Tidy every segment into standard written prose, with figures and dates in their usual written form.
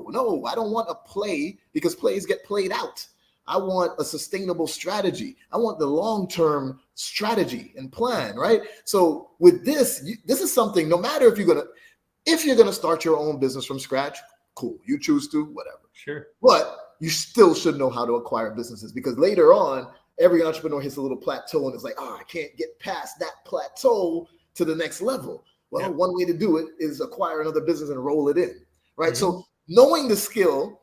No, I don't want a play because plays get played out. I want a sustainable strategy. I want the long-term strategy and plan, right? So with this, this is something, no matter if you're gonna start your own business from scratch, cool. You choose to, whatever. Sure. But you still should know how to acquire businesses, because later on, every entrepreneur hits a little plateau and it's like, I can't get past that plateau to the next level. Well, one way to do it is acquire another business and roll it in, right? So knowing the skill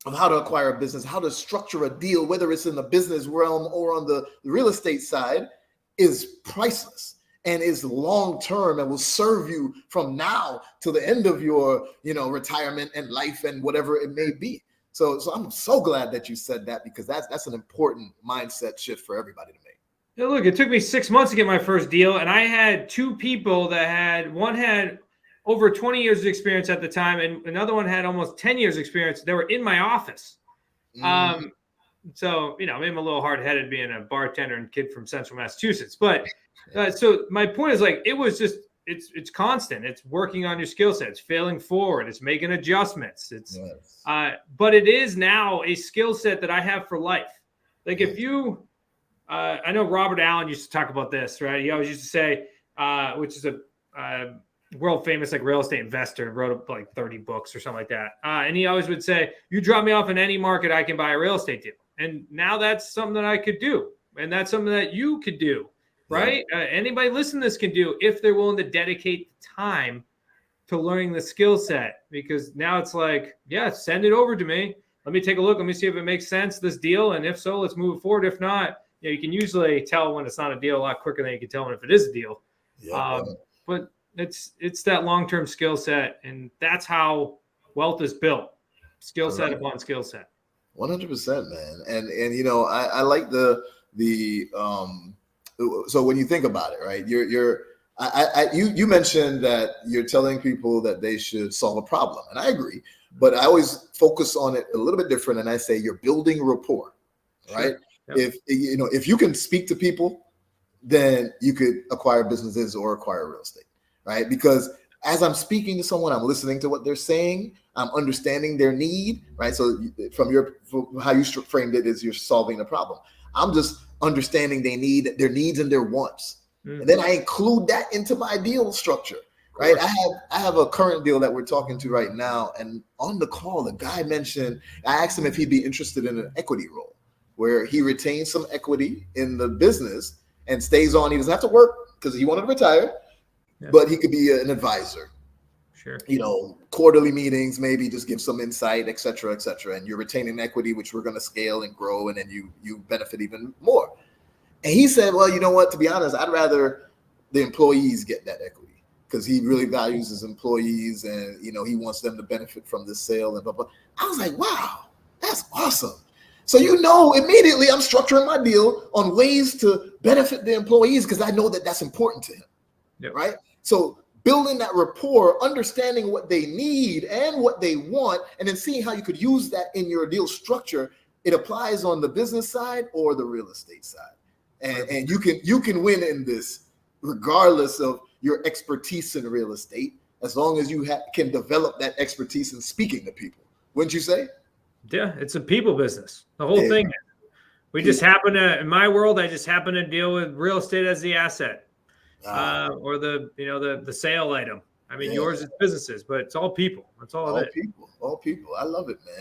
of how to acquire a business, how to structure a deal, whether it's in the business realm or on the real estate side, is priceless and is long-term and will serve you from now to the end of your, retirement and life and whatever it may be. So I'm so glad that you said that, because that's an important mindset shift for everybody to make. Yeah, look, it took me 6 months to get my first deal, and I had two people one had over 20 years of experience at the time, and another one had almost 10 years experience. They were in my office. So, maybe I'm a little hard-headed being a bartender and kid from Central Massachusetts. But so my point is, like, it was just, it's constant. It's working on your skill set. It's failing forward. It's making adjustments. But it is now a skill set that I have for life. Like if you, I know Robert Allen used to talk about this, right? He always used to say, which is a world famous like real estate investor, wrote like 30 books or something like that. And he always would say, you drop me off in any market, I can buy a real estate deal. And now that's something that I could do. And that's something that you could do, right? Anybody listening to this can do if they're willing to dedicate the time to learning the skill set. Because now it's like, send it over to me. Let me take a look. Let me see if it makes sense, this deal. And if so, let's move it forward. If not, you can usually tell when it's not a deal a lot quicker than you can tell when if it is a deal. But it's that long-term skill set, and that's how wealth is built. Skill set upon skill set. 100%, man. And I like the so when you think about it, right? You mentioned that you're telling people that they should solve a problem, and I agree. But I always focus on it a little bit different, and I say you're building rapport, right? Sure. If you can speak to people, then you could acquire businesses or acquire real estate, right? Because as I'm speaking to someone, I'm listening to what they're saying, I'm understanding their need, right? So from how you framed it is you're solving the problem. I'm just understanding their needs and their wants. And then I include that into my deal structure, right? I have a current deal that we're talking to right now. And on the call, the guy mentioned, I asked him if he'd be interested in an equity role where he retains some equity in the business and stays on. He doesn't have to work because he wanted to retire, but he could be an advisor. Sure. Quarterly meetings, maybe just give some insight, et cetera, et cetera. And you're retaining equity, which we're going to scale and grow. And then you benefit even more. And he said, well, you know what, to be honest, I'd rather the employees get that equity because he really values his employees and, he wants them to benefit from this sale and blah, blah. I was like, wow, that's awesome. So, immediately I'm structuring my deal on ways to benefit the employees because I know that that's important to him, right? So building that rapport, understanding what they need and what they want, and then seeing how you could use that in your deal structure. It applies on the business side or the real estate side. And you can win in this regardless of your expertise in real estate, as long as you can develop that expertise in speaking to people. Wouldn't you say? Yeah, it's a people business. The whole thing. We just happen to, in my world, I just happen to deal with real estate as the asset, or the sale item. I mean, yours is businesses, but it's all people. That's all it is. All people. I love it, man.